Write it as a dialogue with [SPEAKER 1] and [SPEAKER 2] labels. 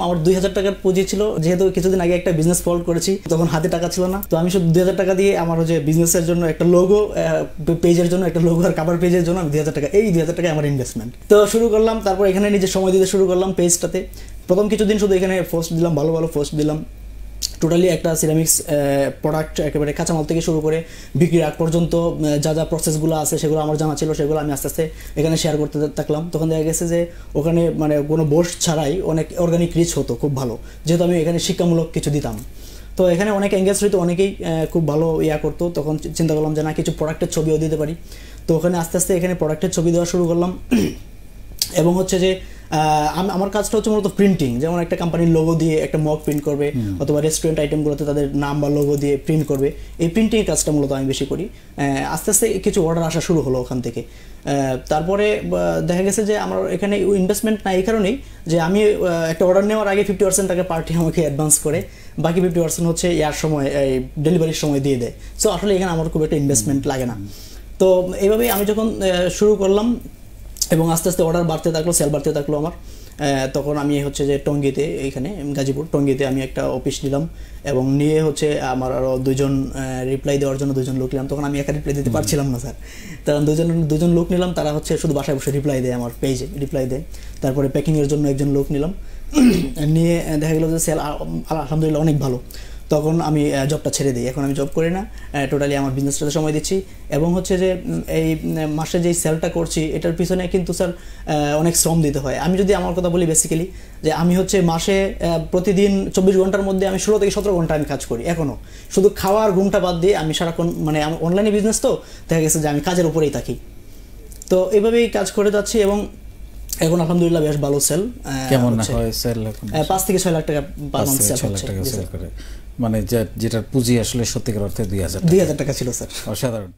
[SPEAKER 1] আমার 2000 টাকার পুঁজি ছিল, যেহেতু কিছুদিন আগে একটা বিজনেস ফল্ট করেছি, তখন হাতে টাকা ছিল না, তো আমি শুধু 2000 টাকা দিয়ে আমার যে বিজনেসের জন্য একটা লোগো, পেজের জন্য একটা লোগো আর কভার পেজের জন্য আমি 2000 টাকা, এই 2000 টাকা আমার ইনভেস্টমেন্ট। তো শুরু করলাম, তারপর এখানে নিজে সময় দিতে শুরু করলাম পেজটাতে। প্রথম কিছুদিন শুধু এখানে পোস্ট দিলাম, ভালো ভালো পোস্ট দিলাম। টোটালি একটা সিরামিক্স প্রোডাক্ট একেবারে কাঁচামাল থেকে শুরু করে বিক্রির আগ পর্যন্ত যা যা প্রসেসগুলো আছে সেগুলো আমার জানা ছিল, সেগুলো আমি আস্তে আস্তে এখানে শেয়ার করতে থাকলাম। তখন দেখা গেছে যে ওখানে মানে কোনো বোর্ড ছাড়াই অনেক অর্গানিক রিচ হতো খুব ভালো, যেহেতু আমি এখানে শিক্ষামূলক কিছু দিতাম। তো এখানে অনেক এঙ্গেজ হইতো, অনেকেই খুব ভালো করতো। তখন চিন্তা করলাম যে না, কিছু প্রোডাক্টের ছবিও দিতে পারি। তো ওখানে আস্তে আস্তে এখানে প্রোডাক্টের ছবি দেওয়া শুরু করলাম। এবং হচ্ছে যে আমার কাজটা হচ্ছে মূলত প্রিন্টিং, যেমন একটা কোম্পানির লোগো দিয়ে একটা মগ প্রিন্ট করবে, অথবা রেস্টুরেন্ট আইটেমগুলোতে তাদের নাম বা লোগো দিয়ে প্রিন্ট করবে, এই প্রিন্টিংয়ের কাজটা মূলত আমি বেশি করি। আস্তে আস্তে কিছু অর্ডার আসা শুরু হলো ওখান থেকে। তারপরে দেখা গেছে যে আমার এখানে ইনভেস্টমেন্ট না এই কারণেই যে আমি একটা অর্ডার নেওয়ার আগে 50% টাকা পার্টি আমাকে অ্যাডভান্স করে, বাকি 50% হচ্ছে সময় ডেলিভারির সময় দিয়ে দেয়। সো আসলে এখানে আমার খুব একটা ইনভেস্টমেন্ট লাগে না। তো এইভাবেই আমি যখন শুরু করলাম এবং আস্তে আস্তে অর্ডার বাড়তে থাকলো, সেল বাড়তে থাকলো আমার, তখন আমি হচ্ছে যে টঙ্গীতে, এইখানে গাজীপুর টঙ্গীতে আমি একটা অফিস নিলাম এবং নিয়ে হচ্ছে আমার আরও দুজন রিপ্লাই দেওয়ার জন্য দুজন লোক নিলাম। তখন আমি একা রিপ্লাই দিতে পারছিলাম না স্যার, তখন দুজন লোক নিলাম, তারা হচ্ছে শুধু বাসায় বসে রিপ্লাই দেয়, আমার পেজে রিপ্লাই দেয়। তারপরে প্যাকিংয়ের জন্য একজন লোক নিলাম, নিয়ে দেখা গেলো যে সেল আলহামদুলিল্লাহ অনেক ভালো। তখন আমি জবটা ছেড়ে দিই, এখন আমি জব করি না, টোটালি আমার বিজনেসটাতে সময় দিচ্ছি। এবং হচ্ছে যে এই মাসে যেই সেলটা করছি এটার পিছনে কিন্তু স্যার অনেক শ্রম দিতে হয়। আমি যদি আমার কথা বলি, বেসিক্যালি যে আমি হচ্ছে মাসে প্রতিদিন 24 ঘন্টার মধ্যে আমি 16 থেকে 17 ঘন্টা আমি কাজ করি এখনও, শুধু খাওয়ার ঘুমটা বাদ দিয়ে। আমি সারাক্ষণ মানে আমার অনলাইনে বিজনেস, তো দেখা গেছে যে আমি কাজের উপরেই থাকি। তো এইভাবেই কাজ করে যাচ্ছি এবং এখন আলহামদুলিল্লাহ বেশ ভালো সেল।
[SPEAKER 2] কেমন হয় সেল?
[SPEAKER 1] 5 থেকে 6 লাখ টাকা পার মান্থ সেল হচ্ছে।
[SPEAKER 2] মানে যেটার পুঁজি আসলে সত্যিকার অর্থে 2000
[SPEAKER 1] টাকা ছিল স্যার।
[SPEAKER 2] অসাধারণ।